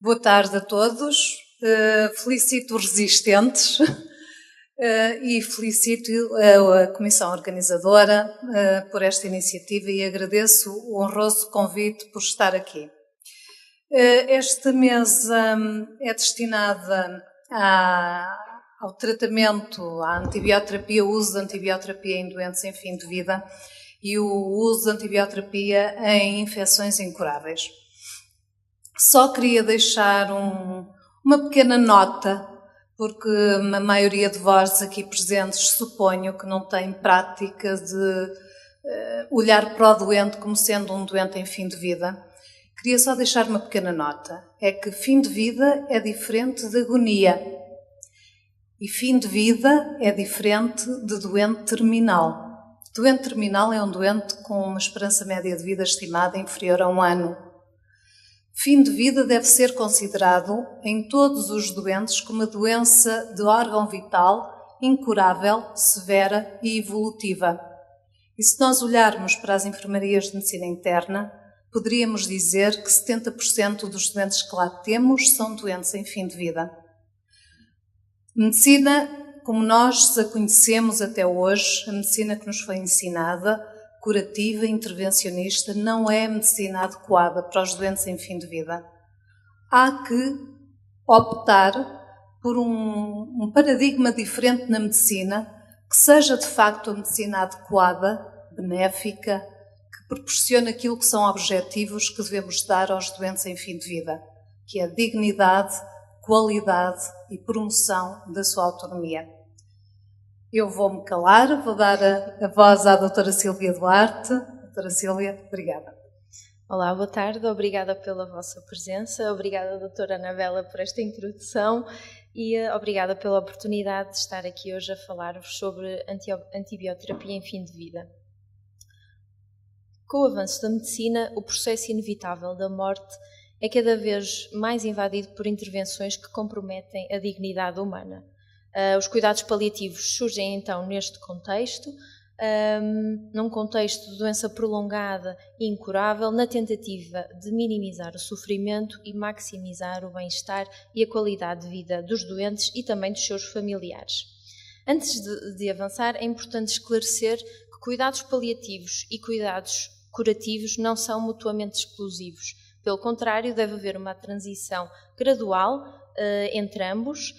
Boa tarde a todos. Felicito os resistentes e felicito a Comissão Organizadora por esta iniciativa e agradeço o honroso convite por estar aqui. Esta mesa é destinada ao tratamento, à antibioterapia, o uso de antibioterapia em doentes em fim de vida e o uso de antibioterapia em infecções incuráveis. Só queria deixar uma pequena nota, porque a maioria de vós aqui presentes suponho que não tem prática de olhar para o doente como sendo um doente em fim de vida. Queria só deixar uma pequena nota, é que fim de vida é diferente de agonia e fim de vida é diferente de doente terminal. Doente terminal é um doente com uma esperança média de vida estimada inferior a 1 ano. Fim de vida deve ser considerado em todos os doentes como uma doença de órgão vital incurável, severa e evolutiva. E se nós olharmos para as enfermarias de medicina interna, poderíamos dizer que 70% dos doentes que lá temos são doentes em fim de vida. Medicina, como nós a conhecemos até hoje, a medicina que nos foi ensinada, curativa, intervencionista, não é a medicina adequada para os doentes em fim de vida. Há que optar por um paradigma diferente na medicina, que seja de facto a medicina adequada, benéfica, que proporcione aquilo que são objetivos que devemos dar aos doentes em fim de vida, que é dignidade, qualidade e promoção da sua autonomia. Eu vou-me calar, vou dar a voz à doutora Sílvia Duarte. Doutora Sílvia, obrigada. Olá, boa tarde, obrigada pela vossa presença, obrigada doutora Anabela por esta introdução e obrigada pela oportunidade de estar aqui hoje a falar-vos sobre antibioterapia em fim de vida. Com o avanço da medicina, o processo inevitável da morte é cada vez mais invadido por intervenções que comprometem a dignidade humana. Os cuidados paliativos surgem então neste contexto, num contexto de doença prolongada e incurável, na tentativa de minimizar o sofrimento e maximizar o bem-estar e a qualidade de vida dos doentes e também dos seus familiares. Antes de avançar, é importante esclarecer que cuidados paliativos e cuidados curativos não são mutuamente exclusivos. Pelo contrário, deve haver uma transição gradual entre ambos,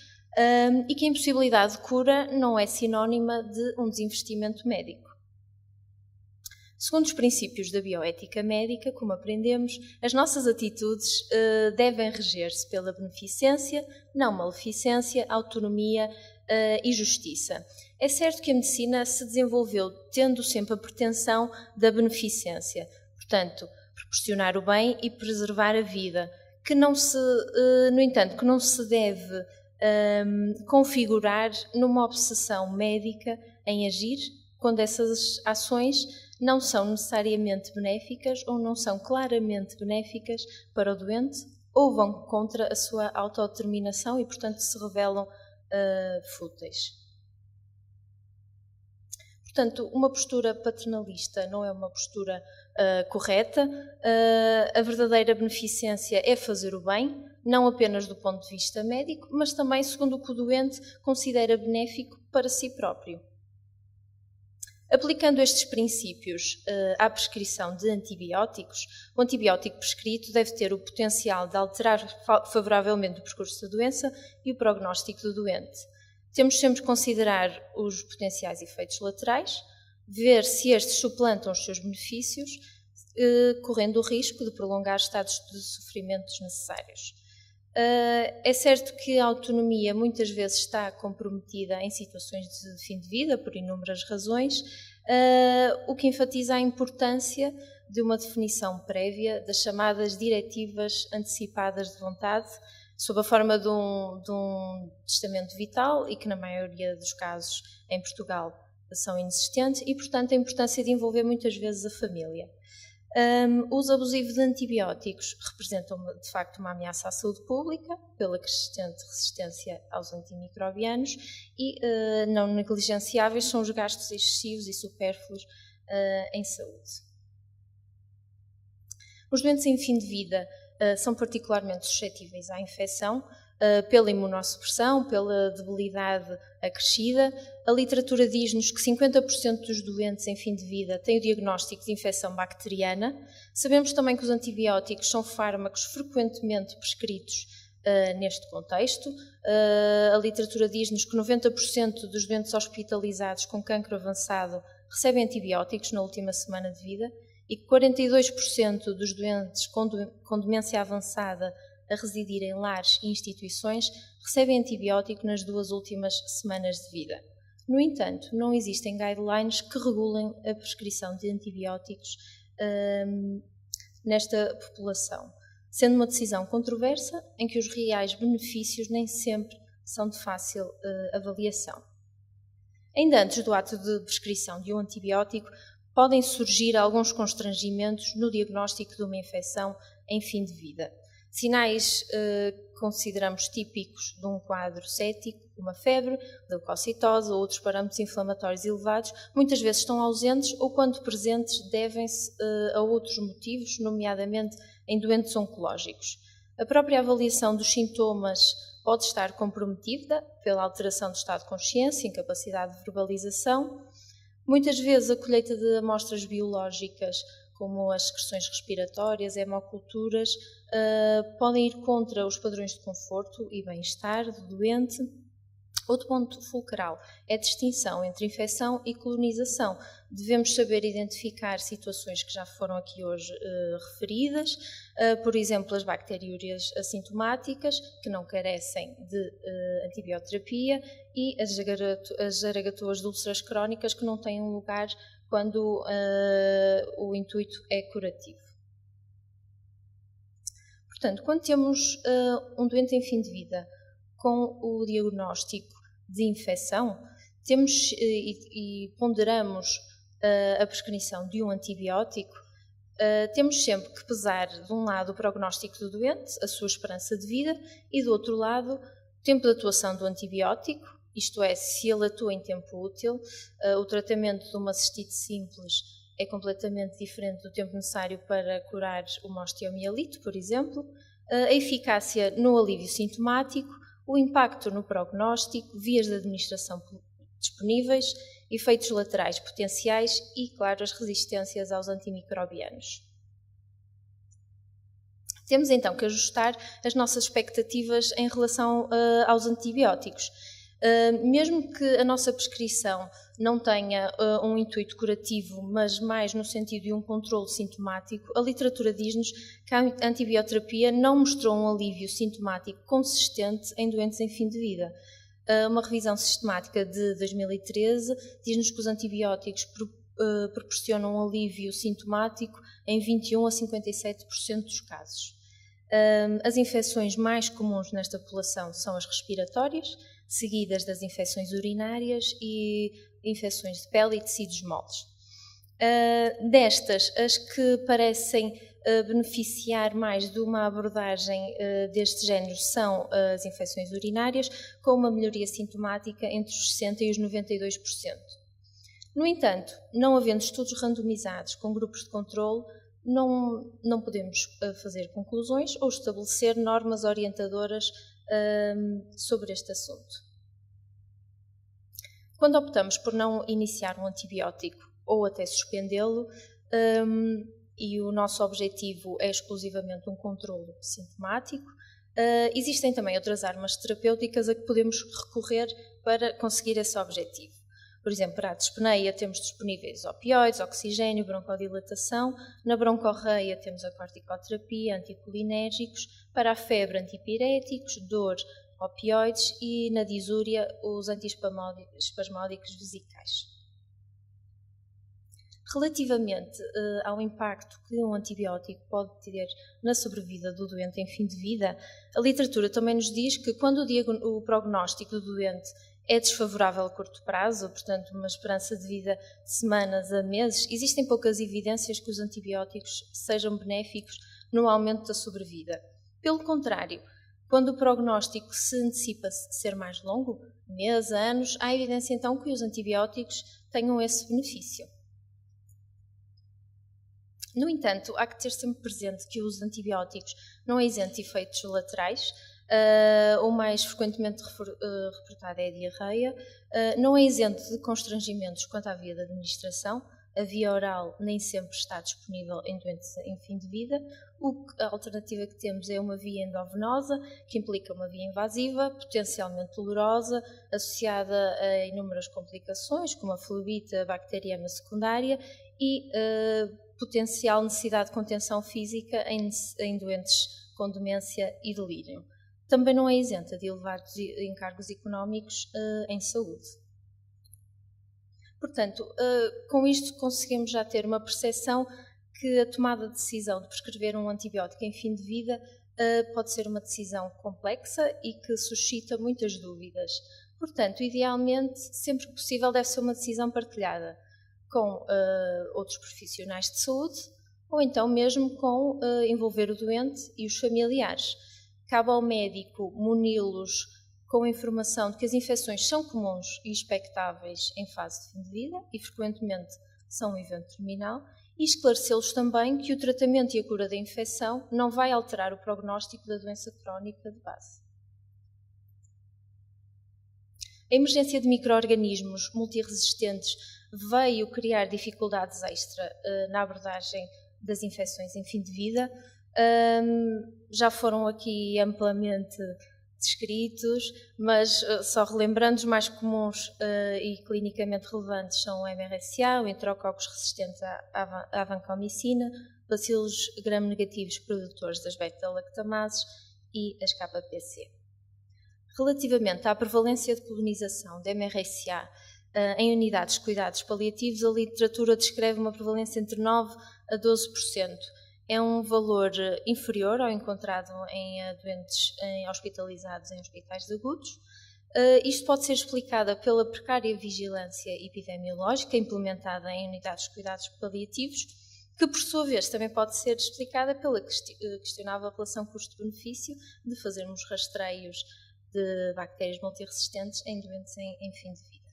e que a impossibilidade de cura não é sinónima de um desinvestimento médico. Segundo os princípios da bioética médica, como aprendemos, as nossas atitudes devem reger-se pela beneficência, não maleficência, autonomia e justiça. É certo que a medicina se desenvolveu tendo sempre a pretensão da beneficência, portanto, proporcionar o bem e preservar a vida, no entanto, que não se deve configurar numa obsessão médica em agir quando essas ações não são necessariamente benéficas ou não são claramente benéficas para o doente ou vão contra a sua autodeterminação e, portanto, se revelam fúteis. Portanto, uma postura paternalista não é uma postura correta. A verdadeira beneficência é fazer o bem, não apenas do ponto de vista médico, mas também segundo o que o doente considera benéfico para si próprio. Aplicando estes princípios à prescrição de antibióticos, o antibiótico prescrito deve ter o potencial de alterar favoravelmente o percurso da doença e o prognóstico do doente. Temos sempre que considerar os potenciais efeitos laterais, ver se estes suplantam os seus benefícios, correndo o risco de prolongar estados de sofrimento desnecessários. É certo que a autonomia muitas vezes está comprometida em situações de fim de vida, por inúmeras razões, o que enfatiza a importância de uma definição prévia das chamadas diretivas antecipadas de vontade, sob a forma de um testamento vital e que na maioria dos casos em Portugal são inexistentes e, portanto, a importância de envolver muitas vezes a família. O uso abusivo de antibióticos representa de facto uma ameaça à saúde pública pela crescente resistência aos antimicrobianos e não negligenciáveis são os gastos excessivos e supérfluos em saúde. Os doentes em fim de vida são particularmente suscetíveis à infecção, pela imunossupressão, pela debilidade acrescida. A literatura diz-nos que 50% dos doentes em fim de vida têm o diagnóstico de infecção bacteriana. Sabemos também que os antibióticos são fármacos frequentemente prescritos neste contexto. A literatura diz-nos que 90% dos doentes hospitalizados com cancro avançado recebem antibióticos na última semana de vida e que 42% dos doentes com demência avançada a residir em lares e instituições recebem antibiótico nas 2 últimas semanas de vida. No entanto, não existem guidelines que regulem a prescrição de antibióticos nesta população, sendo uma decisão controversa em que os reais benefícios nem sempre são de fácil avaliação. Ainda antes do ato de prescrição de um antibiótico, podem surgir alguns constrangimentos no diagnóstico de uma infecção em fim de vida. Sinais que consideramos típicos de um quadro cético, uma febre, leucocitose ou outros parâmetros inflamatórios elevados, muitas vezes estão ausentes ou, quando presentes, devem-se a outros motivos, nomeadamente em doentes oncológicos. A própria avaliação dos sintomas pode estar comprometida pela alteração do estado de consciência, incapacidade de verbalização. Muitas vezes a colheita de amostras biológicas, como as secreções respiratórias, hemoculturas, podem ir contra os padrões de conforto e bem-estar do doente. Outro ponto fulcral é a distinção entre infecção e colonização. Devemos saber identificar situações que já foram aqui hoje referidas, por exemplo, as bacteriúrias assintomáticas, que não carecem de antibioterapia, e as zaragatoas de úlceras crónicas, que não têm um lugar quando o intuito é curativo. Portanto, quando temos um doente em fim de vida com o diagnóstico de infecção, temos e ponderamos a prescrição de um antibiótico, temos sempre que pesar, de um lado, o prognóstico do doente, a sua esperança de vida, e do outro lado, o tempo de atuação do antibiótico, isto é, se ele atua em tempo útil. O tratamento de uma cistite simples é completamente diferente do tempo necessário para curar uma osteomielite, por exemplo. A eficácia no alívio sintomático, o impacto no prognóstico, vias de administração disponíveis, efeitos laterais potenciais e, claro, as resistências aos antimicrobianos. Temos então que ajustar as nossas expectativas em relação aos antibióticos. Mesmo que a nossa prescrição não tenha um intuito curativo, mas mais no sentido de um controle sintomático, a literatura diz-nos que a antibioterapia não mostrou um alívio sintomático consistente em doentes em fim de vida. Uma revisão sistemática de 2013 diz-nos que os antibióticos proporcionam um alívio sintomático em 21 a 57% dos casos. As infecções mais comuns nesta população são as respiratórias, seguidas das infecções urinárias e infecções de pele e tecidos moles. Destas, as que parecem beneficiar mais de uma abordagem deste género são as infecções urinárias, com uma melhoria sintomática entre os 60% e os 92%. No entanto, não havendo estudos randomizados com grupos de controle, não podemos fazer conclusões ou estabelecer normas orientadoras sobre este assunto. Quando optamos por não iniciar um antibiótico ou até suspendê-lo, e o nosso objetivo é exclusivamente um controlo sintomático, existem também outras armas terapêuticas a que podemos recorrer para conseguir esse objetivo. Por exemplo, para a dispneia temos disponíveis opioides, oxigênio, broncodilatação. Na broncorreia temos a corticoterapia, anticolinérgicos. Para a febre, antipiréticos, dor, opioides. E na disúria, os antiespasmódicos vesicais. Relativamente ao impacto que um antibiótico pode ter na sobrevida do doente em fim de vida, a literatura também nos diz que quando o prognóstico do doente é desfavorável a curto prazo, portanto uma esperança de vida de semanas a meses, existem poucas evidências que os antibióticos sejam benéficos no aumento da sobrevida. Pelo contrário, quando o prognóstico se antecipa ser mais longo, meses, anos, há evidência então que os antibióticos tenham esse benefício. No entanto, há que ter sempre presente que o uso de antibióticos não é isento de efeitos laterais. O mais frequentemente reportado é a diarreia. Não é isento de constrangimentos quanto à via de administração. A via oral nem sempre está disponível em doentes em fim de vida. A alternativa que temos é uma via endovenosa, que implica uma via invasiva, potencialmente dolorosa, associada a inúmeras complicações, como a flebite, a bacteriema secundária e potencial necessidade de contenção física em doentes com demência e delírio. Também não é isenta de elevados encargos económicos em saúde. Portanto, com isto conseguimos já ter uma percepção que a tomada de decisão de prescrever um antibiótico em fim de vida pode ser uma decisão complexa e que suscita muitas dúvidas. Portanto, idealmente, sempre que possível, deve ser uma decisão partilhada com outros profissionais de saúde ou então mesmo com envolver o doente e os familiares. Cabe ao médico muni-los com a informação de que as infecções são comuns e expectáveis em fase de fim de vida e frequentemente são um evento terminal, e esclarecê-los também que o tratamento e a cura da infecção não vai alterar o prognóstico da doença crónica de base. A emergência de micro-organismos multiresistentes veio criar dificuldades extra na abordagem das infecções em fim de vida. Já foram aqui amplamente descritos, mas só relembrando, os mais comuns e clinicamente relevantes são o MRSA, o enterococos resistentes à vancomicina, bacilos gram-negativos produtores das beta-lactamases e as KPC. Relativamente à prevalência de colonização de MRSA em unidades de cuidados paliativos, a literatura descreve uma prevalência entre 9% a 12%. É um valor inferior ao encontrado em doentes hospitalizados em hospitais agudos. Isto pode ser explicado pela precária vigilância epidemiológica implementada em unidades de cuidados paliativos, que por sua vez também pode ser explicada pela questionável relação custo-benefício de fazermos rastreios de bactérias multiresistentes em doentes em fim de vida.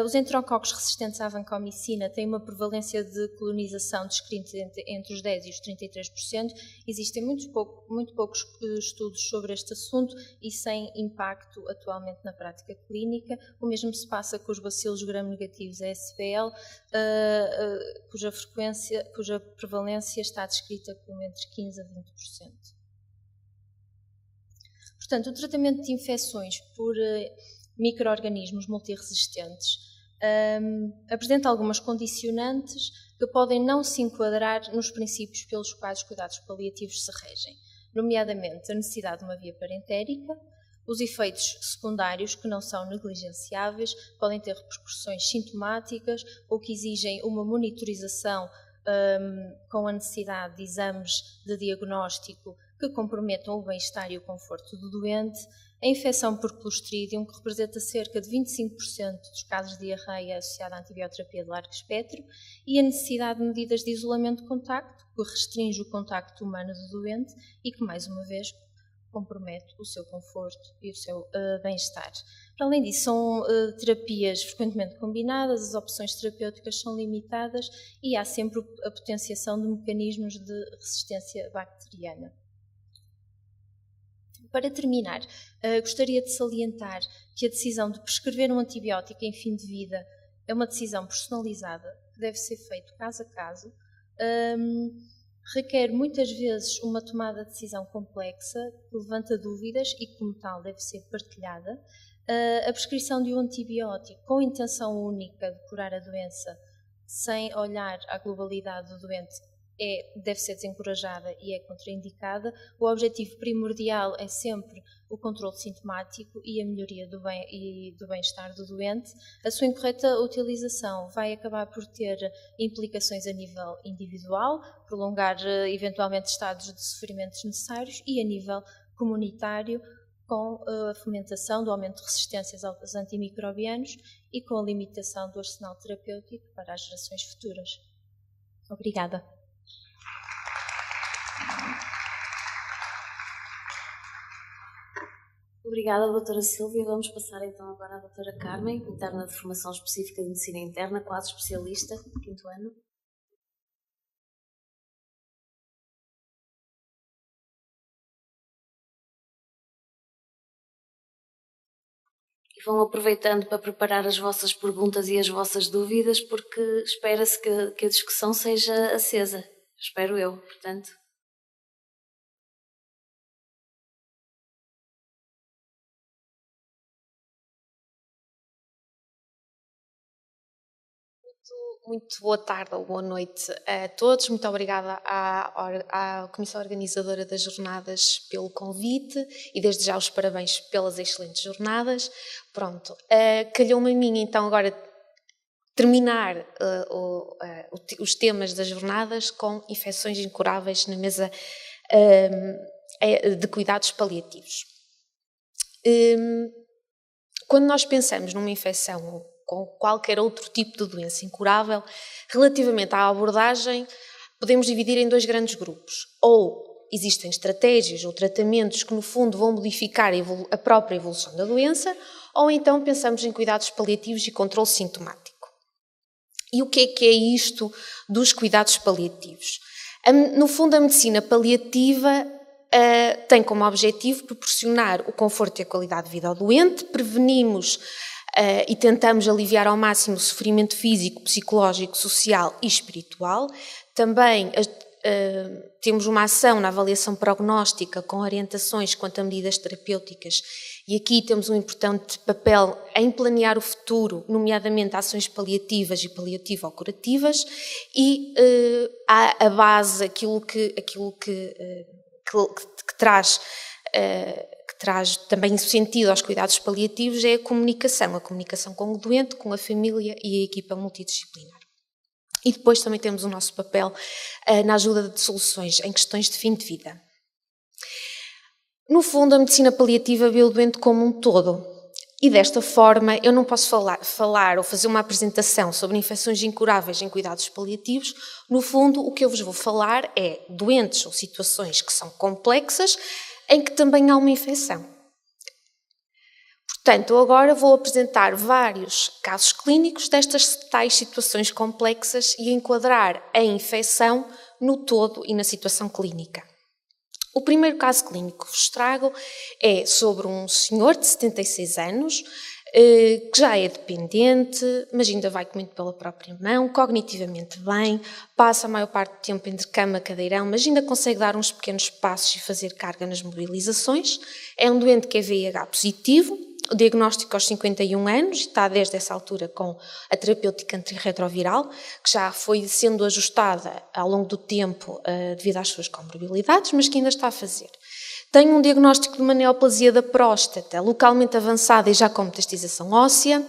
Os enterococos resistentes à vancomicina têm uma prevalência de colonização descrita entre os 10% e os 33%. Existem muito poucos estudos sobre este assunto e sem impacto atualmente na prática clínica. O mesmo se passa com os bacilos gram-negativos ASBL, cuja prevalência está descrita como entre 15% a 20%. Portanto, o tratamento de infecções por micro-organismos multiresistentes apresenta algumas condicionantes que podem não se enquadrar nos princípios pelos quais os cuidados paliativos se regem, nomeadamente a necessidade de uma via parentérica, os efeitos secundários que não são negligenciáveis, podem ter repercussões sintomáticas ou que exigem uma monitorização com a necessidade de exames de diagnóstico que comprometam o bem-estar e o conforto do doente, a infecção por Clostridium, que representa cerca de 25% dos casos de diarreia associada à antibioterapia de largo espectro, e a necessidade de medidas de isolamento de contacto, que restringe o contacto humano do doente e que, mais uma vez, compromete o seu conforto e o seu bem-estar. Além disso, são terapias frequentemente combinadas, as opções terapêuticas são limitadas e há sempre a potenciação de mecanismos de resistência bacteriana. Para terminar, gostaria de salientar que a decisão de prescrever um antibiótico em fim de vida é uma decisão personalizada, que deve ser feita caso a caso, requer muitas vezes uma tomada de decisão complexa, que levanta dúvidas e, como tal, deve ser partilhada. A prescrição de um antibiótico com intenção única de curar a doença, sem olhar à globalidade do doente, deve ser desencorajada e é contraindicada. O objetivo primordial é sempre o controle sintomático e a melhoria do bem-estar do doente. A sua incorreta utilização vai acabar por ter implicações a nível individual, prolongar eventualmente estados de sofrimento desnecessários, e a nível comunitário, com a fomentação do aumento de resistências aos antimicrobianos e com a limitação do arsenal terapêutico para as gerações futuras. Obrigada. Obrigada, doutora Sílvia. Vamos passar então agora à doutora Carmen, interna de formação específica de medicina interna, quase especialista, 5º ano. e vão aproveitando para preparar as vossas perguntas e as vossas dúvidas, porque espera-se que a discussão seja acesa. Espero eu, portanto. Muito boa tarde ou boa noite a todos. Muito obrigada à Comissão Organizadora das Jornadas pelo convite e desde já os parabéns pelas excelentes jornadas. Pronto, calhou-me a mim então agora terminar os temas das jornadas com infecções incuráveis na mesa de cuidados paliativos. Quando nós pensamos numa infecção com qualquer outro tipo de doença incurável, relativamente à abordagem, podemos dividir em dois grandes grupos. Ou existem estratégias ou tratamentos que, no fundo, vão modificar a própria evolução da doença, ou então pensamos em cuidados paliativos e controle sintomático. E o que é isto dos cuidados paliativos? No fundo, a medicina paliativa tem como objetivo proporcionar o conforto e a qualidade de vida ao doente, prevenimos e tentamos aliviar ao máximo o sofrimento físico, psicológico, social e espiritual. Também temos uma ação na avaliação prognóstica com orientações quanto a medidas terapêuticas e aqui temos um importante papel em planear o futuro, nomeadamente ações paliativas e paliativo-curativas e a base, aquilo que traz também sentido aos cuidados paliativos é a comunicação com o doente, com a família e a equipa multidisciplinar. E depois também temos o nosso papel na ajuda de soluções em questões de fim de vida. No fundo, a medicina paliativa vê o doente como um todo. E desta forma, eu não posso falar ou fazer uma apresentação sobre infecções incuráveis em cuidados paliativos. No fundo, o que eu vos vou falar é doentes ou situações que são complexas, em que também há uma infecção. Portanto, agora vou apresentar vários casos clínicos destas tais situações complexas e enquadrar a infecção no todo e na situação clínica. O primeiro caso clínico que vos trago é sobre um senhor de 76 anos, que já é dependente, mas ainda vai comendo pela própria mão, cognitivamente bem, passa a maior parte do tempo entre cama, cadeirão, mas ainda consegue dar uns pequenos passos e fazer carga nas mobilizações. É um doente que é VIH positivo, o diagnóstico aos 51 anos, está desde essa altura com a terapêutica antirretroviral, que já foi sendo ajustada ao longo do tempo devido às suas comorbilidades, mas que ainda está a fazer. Tem um diagnóstico de uma neoplasia da próstata, localmente avançada e já com metastização óssea.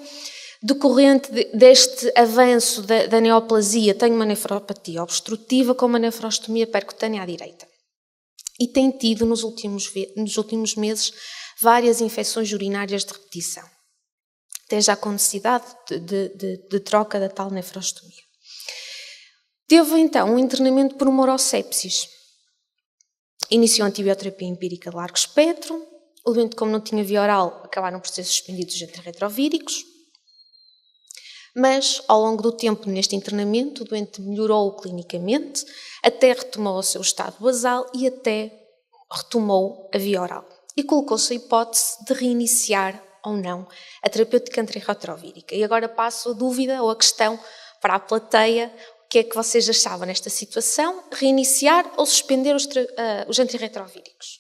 Decorrente deste avanço da neoplasia, tem uma nefropatia obstrutiva com uma nefrostomia percutânea à direita. E tem tido, nos últimos meses, várias infecções urinárias de repetição, até já com necessidade de troca da tal nefrostomia. Teve, então, um internamento por uma urosepsis. Iniciou antibioterapia empírica de largo espectro. O doente, como não tinha via oral, acabaram por ser suspendidos os antirretrovíricos. Mas, ao longo do tempo neste internamento, o doente melhorou clinicamente, até retomou o seu estado basal e até retomou a via oral. E colocou-se a hipótese de reiniciar ou não a terapêutica antirretrovírica. E agora passo a dúvida ou a questão para a plateia. O que é que vocês achavam nesta situação? Reiniciar ou suspender os antirretrovíricos?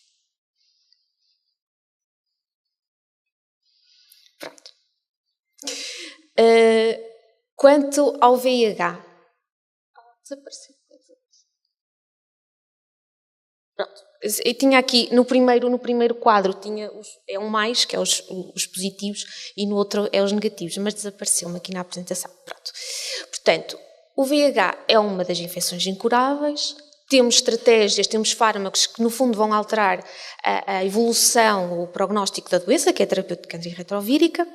Pronto. Quanto ao VIH, desapareceu. Pronto. Eu tinha aqui, no primeiro quadro, é um mais, que é os positivos, e no outro é os negativos, mas desapareceu-me aqui na apresentação. Pronto. Portanto, o VIH é uma das infecções incuráveis. Temos estratégias, temos fármacos que, no fundo, vão alterar a evolução, o prognóstico da doença, que é a terapêutica antirretrovírica.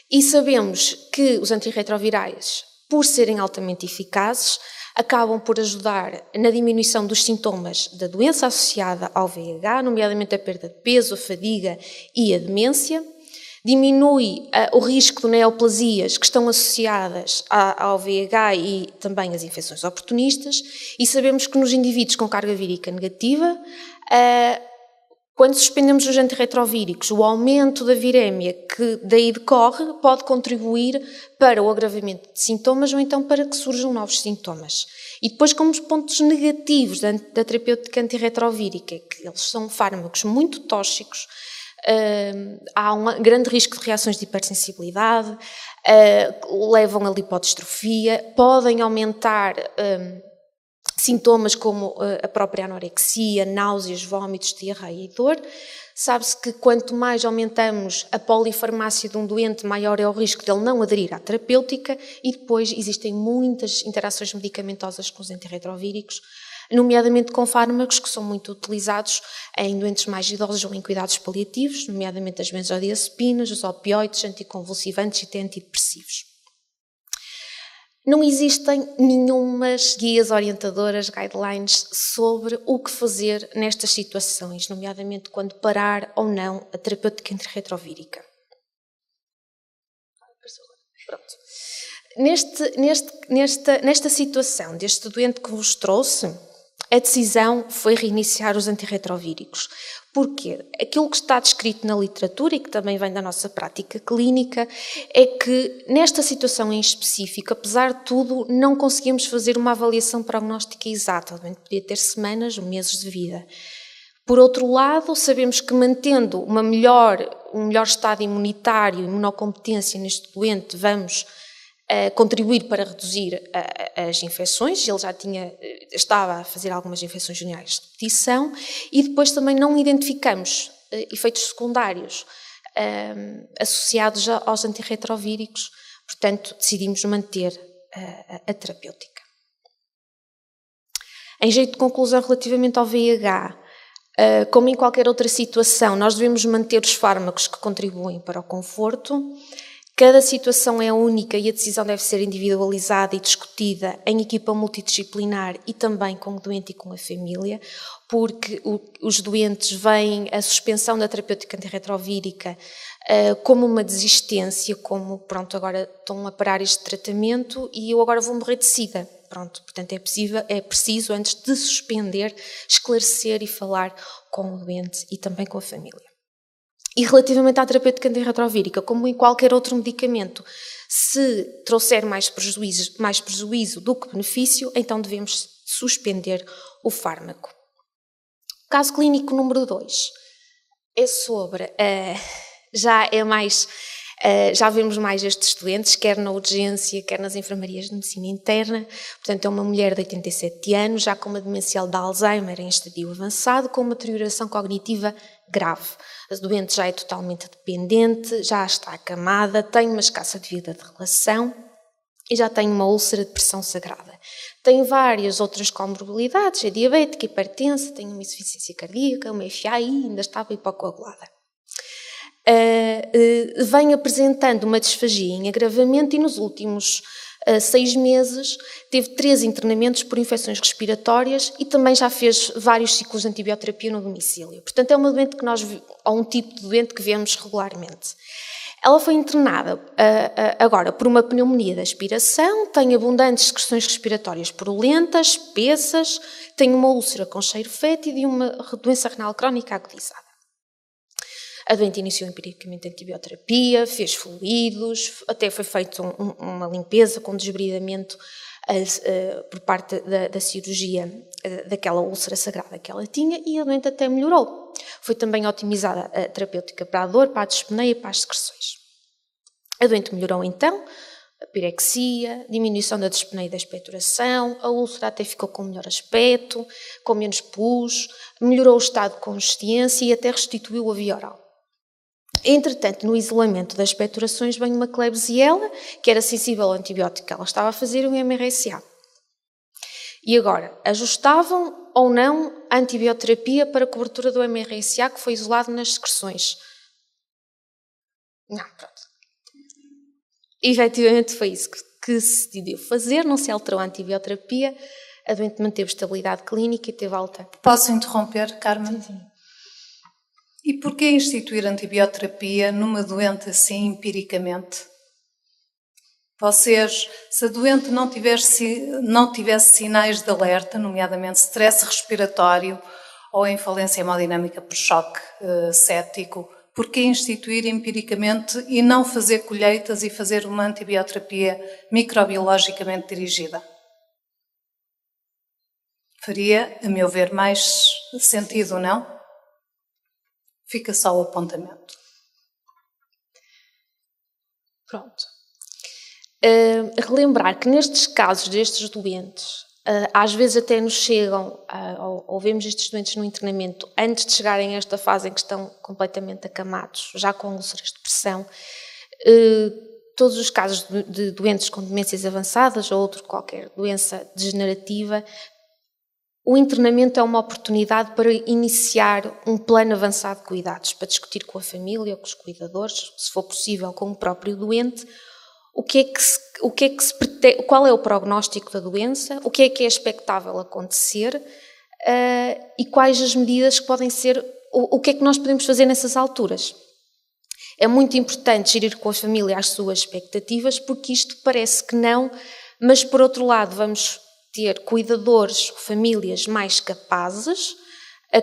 E sabemos que os antirretrovirais, por serem altamente eficazes, acabam por ajudar na diminuição dos sintomas da doença associada ao VIH, nomeadamente a perda de peso, a fadiga e a demência. Diminui o risco de neoplasias que estão associadas ao VIH e também às infecções oportunistas. E sabemos que nos indivíduos com carga vírica negativa, Quando suspendemos os antirretrovíricos, o aumento da virémia que daí decorre pode contribuir para o agravamento de sintomas ou então para que surjam novos sintomas. E depois, como os pontos negativos da terapêutica antirretrovírica, é que eles são fármacos muito tóxicos, há um grande risco de reações de hipersensibilidade, levam a lipodistrofia, podem aumentar sintomas como a própria anorexia, náuseas, vômitos, diarreia e dor. Sabe-se que quanto mais aumentamos a polifarmácia de um doente, maior é o risco de ele não aderir à terapêutica, e depois existem muitas interações medicamentosas com os antirretrovíricos, nomeadamente com fármacos que são muito utilizados em doentes mais idosos ou em cuidados paliativos, nomeadamente as benzodiazepinas, os opioides, anticonvulsivantes e antidepressivos. Não existem nenhumas guias orientadoras, guidelines, sobre o que fazer nestas situações, nomeadamente quando parar ou não a terapêutica antirretrovírica. Pronto. Nesta situação deste doente que vos trouxe, a decisão foi reiniciar os antirretrovíricos. Porquê? Aquilo que está descrito na literatura e que também vem da nossa prática clínica é que nesta situação em específico, apesar de tudo, não conseguimos fazer uma avaliação prognóstica exata. O doente podia ter semanas ou meses de vida. Por outro lado, sabemos que mantendo um melhor estado imunitário e imunocompetência neste doente, vamos contribuir para reduzir as infecções. Ele já estava a fazer algumas infecções venerais de repetição, e depois também não identificamos efeitos secundários associados aos antirretrovíricos, portanto decidimos manter a terapêutica. Em jeito de conclusão relativamente ao VIH, como em qualquer outra situação, nós devemos manter os fármacos que contribuem para o conforto. Cada situação é única e a decisão deve ser individualizada e discutida em equipa multidisciplinar e também com o doente e com a família, porque os doentes veem a suspensão da terapêutica antirretrovírica como uma desistência, como, pronto, agora estão a parar este tratamento e eu agora vou morrer de sida. Pronto, portanto é preciso, antes de suspender, esclarecer e falar com o doente e também com a família. E relativamente à terapêutica antirretrovírica, como em qualquer outro medicamento, se trouxer mais prejuízo do que benefício, então devemos suspender o fármaco. Caso clínico número 2 é sobre, já vemos mais estes doentes, quer na urgência, quer nas enfermarias de medicina interna. Portanto, é uma mulher de 87 anos, já com uma demencial de Alzheimer em estadio avançado, com uma deterioração cognitiva grave. A doente já é totalmente dependente, já está acamada, tem uma escassa de vida de relação e já tem uma úlcera de pressão sagrada. Tem várias outras comorbilidades, é diabética, hipertensa, tem uma insuficiência cardíaca, uma FA e ainda estava hipocoagulada. Vem apresentando uma disfagia em agravamento e nos últimos 6 meses teve 3 internamentos por infecções respiratórias e também já fez vários ciclos de antibioterapia no domicílio. Portanto, é uma doente ou um tipo de doente que vemos regularmente. Ela foi internada agora por uma pneumonia de aspiração, tem abundantes secreções respiratórias purulentas, espessas, tem uma úlcera com cheiro fétido e uma doença renal crónica agudizada. A doente iniciou empiricamente antibioterapia, fez fluidos, até foi feita uma limpeza com desbridamento por parte da cirurgia daquela úlcera sagrada que ela tinha e a doente até melhorou. Foi também otimizada a terapêutica para a dor, para a dispneia e para as secreções. A doente melhorou então, a pirexia, diminuição da dispneia e da expectoração, a úlcera até ficou com melhor aspecto, com menos pus, melhorou o estado de consciência e até restituiu a via oral. Entretanto, no isolamento das expectorações vem uma Klebsiella, que era sensível ao antibiótico que ela estava a fazer, um MRSA. E agora, ajustavam ou não a antibioterapia para a cobertura do MRSA que foi isolado nas secreções? Não, pronto. Efetivamente foi isso que se decidiu fazer, não se alterou a antibioterapia, a doente manteve estabilidade clínica e teve alta. Posso interromper, Carmen? Sim. E porquê instituir antibioterapia numa doente assim empiricamente? Se a doente não tivesse sinais de alerta, nomeadamente stress respiratório ou em falência hemodinâmica por choque séptico, por que instituir empiricamente e não fazer colheitas e fazer uma antibioterapia microbiologicamente dirigida? Faria, a meu ver, mais sentido, não? Fica só o apontamento. Pronto. Relembrar que nestes casos destes doentes, às vezes até nos chegam, ou vemos estes doentes no internamento, antes de chegarem a esta fase em que estão completamente acamados, já com úlceras de pressão, todos os casos de doentes com demências avançadas ou outra qualquer doença degenerativa, o internamento é uma oportunidade para iniciar um plano avançado de cuidados, para discutir com a família ou com os cuidadores, se for possível com o próprio doente, qual é o prognóstico da doença, o que é expectável acontecer e quais as medidas que podem ser, o que é que nós podemos fazer nessas alturas. É muito importante gerir com a família as suas expectativas, porque isto parece que não, mas por outro lado vamos ter cuidadores, famílias mais capazes,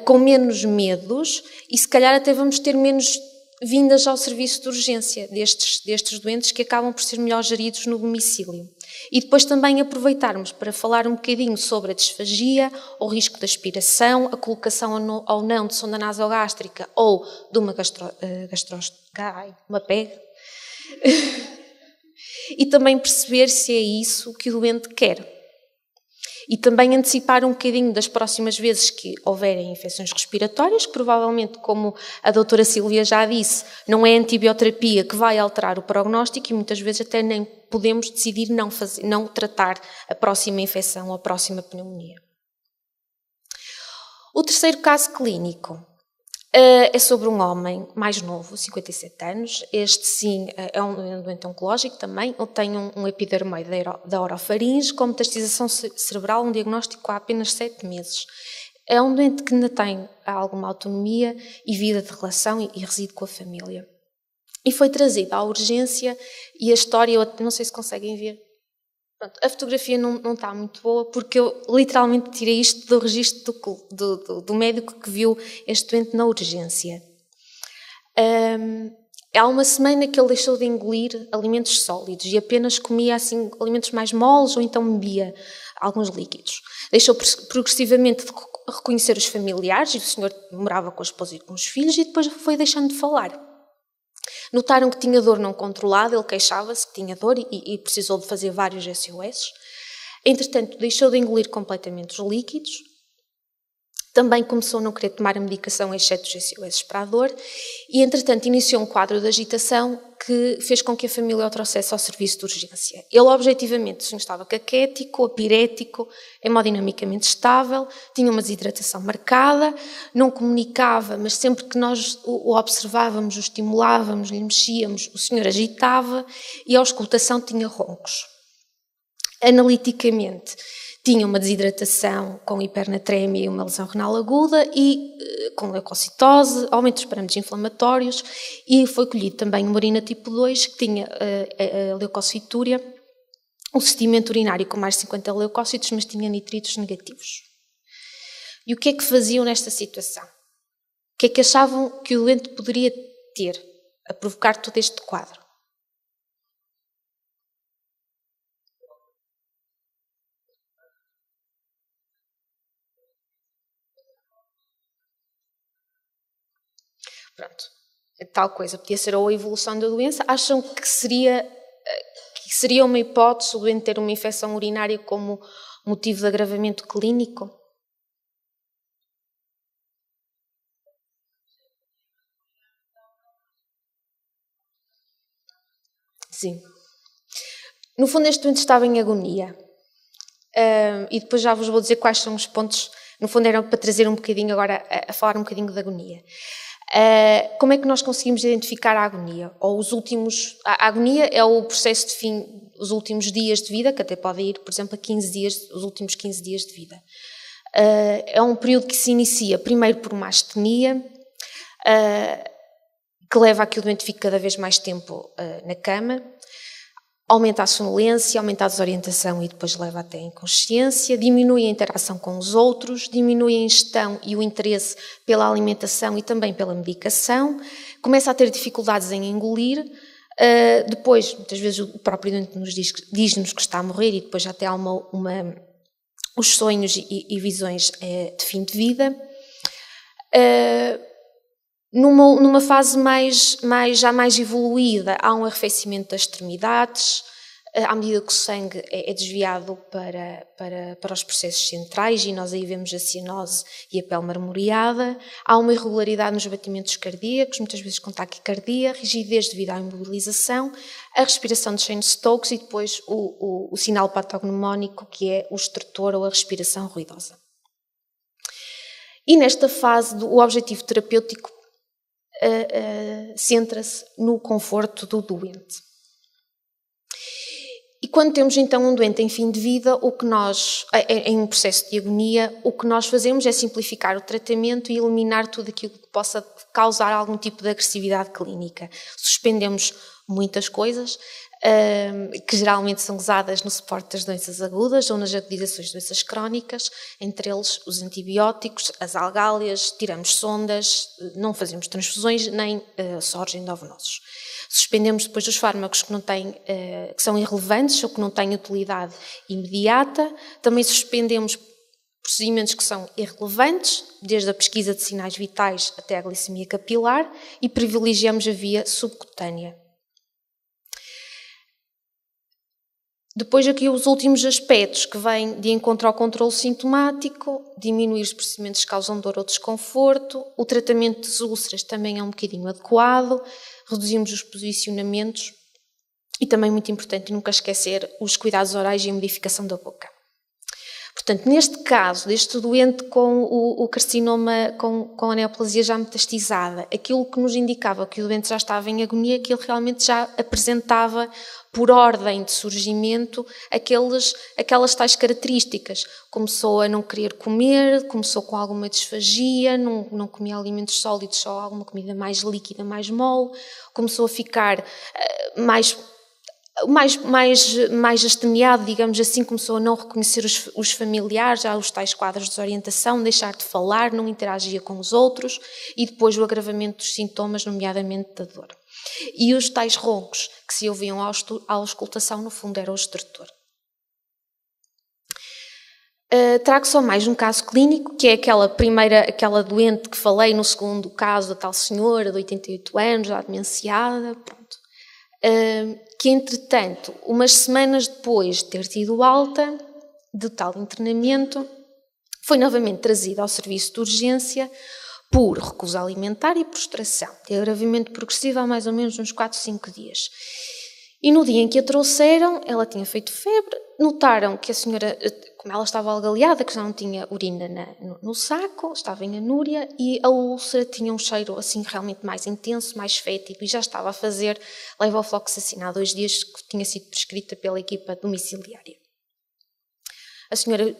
com menos medos e se calhar até vamos ter menos vindas ao serviço de urgência destes doentes que acabam por ser melhor geridos no domicílio. E depois também aproveitarmos para falar um bocadinho sobre a disfagia, o risco de aspiração, a colocação ou não de sonda nasogástrica ou de uma uma PEG. E também perceber se é isso que o doente quer. E também antecipar um bocadinho das próximas vezes que houverem infecções respiratórias, que provavelmente, como a doutora Sílvia já disse, não é a antibioterapia que vai alterar o prognóstico e muitas vezes até nem podemos decidir não tratar a próxima infecção ou a próxima pneumonia. O terceiro caso clínico é sobre um homem mais novo, 57 anos. Este, sim, é um doente oncológico também. Ele tem um epidermoide da orofaringe com metastização cerebral, um diagnóstico há apenas 7 meses. É um doente que ainda tem alguma autonomia e vida de relação e reside com a família. E foi trazido à urgência e a história, eu não sei se conseguem ver. Pronto, a fotografia não está muito boa porque eu literalmente tirei isto do registro do médico que viu este doente na urgência. Há uma semana que ele deixou de engolir alimentos sólidos e apenas comia assim, alimentos mais moles ou então bebia alguns líquidos. Deixou progressivamente de reconhecer os familiares e o senhor morava com a esposa e com os filhos e depois foi deixando de falar. Notaram que tinha dor não controlada, ele queixava-se que tinha dor e precisou de fazer vários SOS. Entretanto, deixou de engolir completamente os líquidos. Também começou a não querer tomar a medicação, exceto os SOS para a dor. E, entretanto, iniciou um quadro de agitação que fez com que a família o trouxesse ao serviço de urgência. Ele, objetivamente, o senhor estava caquético, apirético, hemodinamicamente estável, tinha uma desidratação marcada, não comunicava, mas sempre que nós o observávamos, o estimulávamos, lhe mexíamos, o senhor agitava e a auscultação tinha roncos. Analiticamente, tinha uma desidratação com hipernatremia e uma lesão renal aguda e com leucocitose, aumento dos parâmetros inflamatórios e foi colhido também uma urina tipo 2 que tinha a leucocitúria, um sedimento urinário com mais de 50 leucócitos, mas tinha nitritos negativos. E o que é que faziam nesta situação? O que é que achavam que o doente poderia ter a provocar todo este quadro? Pronto, tal coisa, podia ser ou a evolução da doença. Acham que seria uma hipótese o doente ter uma infecção urinária como motivo de agravamento clínico? Sim. No fundo, este doente estava em agonia. E depois já vos vou dizer quais são os pontos. No fundo, era para trazer um bocadinho agora, a falar um bocadinho de agonia. Como é que nós conseguimos identificar a agonia? A agonia é o processo de fim, os últimos dias de vida, que até pode ir, por exemplo, a 15 dias, os últimos 15 dias de vida. É um período que se inicia primeiro por uma astenia, que leva a que o doente fique cada vez mais tempo na cama. aumenta a sonolência, aumenta a desorientação e depois leva até a inconsciência, diminui a interação com os outros, diminui a ingestão e o interesse pela alimentação e também pela medicação, começa a ter dificuldades em engolir, depois, muitas vezes, o próprio doente nos diz-nos que está a morrer e depois já tem os sonhos e visões de fim de vida. Numa fase já mais evoluída, há um arrefecimento das extremidades, à medida que o sangue é desviado para os processos centrais, e nós aí vemos a cianose e a pele marmoreada. Há uma irregularidade nos batimentos cardíacos, muitas vezes com taquicardia, rigidez devido à imobilização, a respiração de Cheyne-Stokes e depois o sinal patognomónico, que é o estertor ou a respiração ruidosa. E nesta fase, o objetivo terapêutico centra-se no conforto do doente. E quando temos então um doente em fim de vida, em um processo de agonia, o que nós fazemos é simplificar o tratamento e eliminar tudo aquilo que possa causar algum tipo de agressividade clínica. Suspendemos muitas coisas, que geralmente são usadas no suporte das doenças agudas ou nas agudizações de doenças crónicas, entre eles os antibióticos, as algálias, tiramos sondas, não fazemos transfusões nem sorgem endovenosos. Suspendemos depois os fármacos que são irrelevantes ou que não têm utilidade imediata. Também suspendemos procedimentos que são irrelevantes, desde a pesquisa de sinais vitais até a glicemia capilar, e privilegiamos a via subcutânea. Depois aqui os últimos aspectos que vêm de encontro ao controle sintomático, diminuir os procedimentos que causam dor ou desconforto, o tratamento das úlceras também é um bocadinho adequado, reduzimos os posicionamentos e também muito importante nunca esquecer os cuidados orais e a modificação da boca. Portanto, neste caso, deste doente com o carcinoma com a neoplasia já metastizada, aquilo que nos indicava que o doente já estava em agonia, que ele realmente já apresentava, por ordem de surgimento, aquelas tais características. Começou a não querer comer, começou com alguma disfagia, não comia alimentos sólidos, só alguma comida mais líquida, mais mole, começou a ficar mais asteniado, digamos assim, começou a não reconhecer os familiares, já os tais quadros de desorientação, deixar de falar, não interagia com os outros, e depois o agravamento dos sintomas, nomeadamente da dor. E os tais roncos que se ouviam à auscultação, no fundo, era o estertor. Trago só mais um caso clínico, que é aquela doente que falei no segundo caso, da tal senhora de 88 anos, já demenciada, pronto. Que, entretanto, umas semanas depois de ter tido alta de tal internamento, foi novamente trazida ao serviço de urgência por recusa alimentar e prostração, de agravamento progressivo há mais ou menos uns 4, 5 dias. E no dia em que a trouxeram, ela tinha feito febre, notaram que a senhora, como ela estava algaleada, que já não tinha urina no saco, estava em anúria, e a úlcera tinha um cheiro assim realmente mais intenso, mais fétido, e já estava a fazer levofloxacina há 2 dias, que tinha sido prescrita pela equipa domiciliária. A senhora,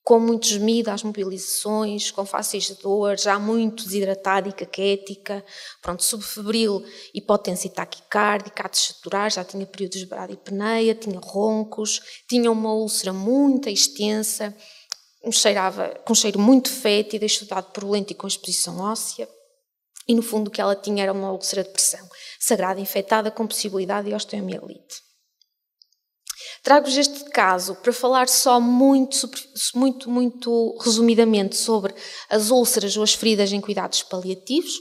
com muito gemido às mobilizações, com fáceis de dor, já muito desidratada e caquética, pronto, subfebril, hipotensão e taquicárdica, a desaturar, já tinha períodos de bradipneia, tinha roncos, tinha uma úlcera muito extensa, cheirava com um cheiro muito fétido, estudado purulento e com exposição óssea, e no fundo o que ela tinha era uma úlcera de pressão sagrada infectada com possibilidade de osteomielite. Trago-vos este caso para falar só muito resumidamente sobre as úlceras ou as feridas em cuidados paliativos.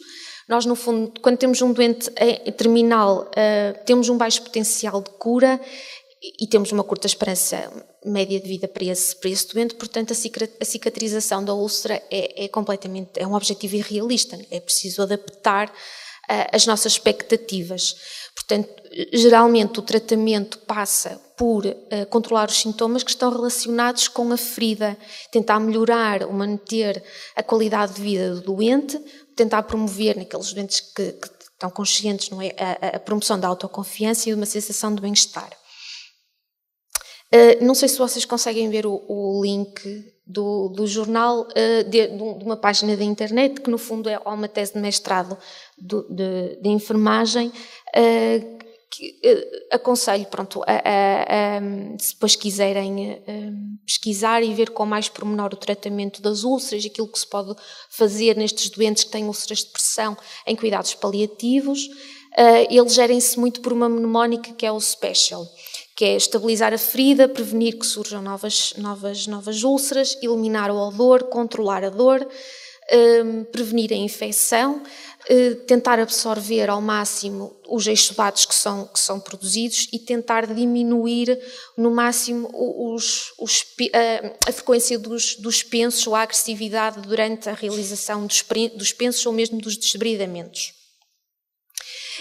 Nós, no fundo, quando temos um doente terminal, temos um baixo potencial de cura e temos uma curta esperança média de vida para esse doente, portanto a cicatrização da úlcera é um objetivo irrealista, é preciso adaptar as nossas expectativas. Portanto, geralmente o tratamento passa por controlar os sintomas que estão relacionados com a ferida, tentar melhorar ou manter a qualidade de vida do doente, tentar promover naqueles doentes que estão conscientes, não é, a promoção da autoconfiança e de uma sensação de bem-estar. Não sei se vocês conseguem ver o link do jornal, de uma página da internet, que no fundo é uma tese de mestrado de enfermagem, aconselho, pronto, se depois quiserem pesquisar e ver com mais pormenor o tratamento das úlceras, aquilo que se pode fazer nestes doentes que têm úlceras de pressão em cuidados paliativos, eles gerem-se muito por uma mnemónica que é o SPECIAL, que é estabilizar a ferida, prevenir que surjam novas úlceras, eliminar o odor, controlar a dor, prevenir a infecção, tentar absorver ao máximo os exudados que são produzidos e tentar diminuir no máximo a frequência dos pensos ou a agressividade durante a realização dos pensos ou mesmo dos desbridamentos.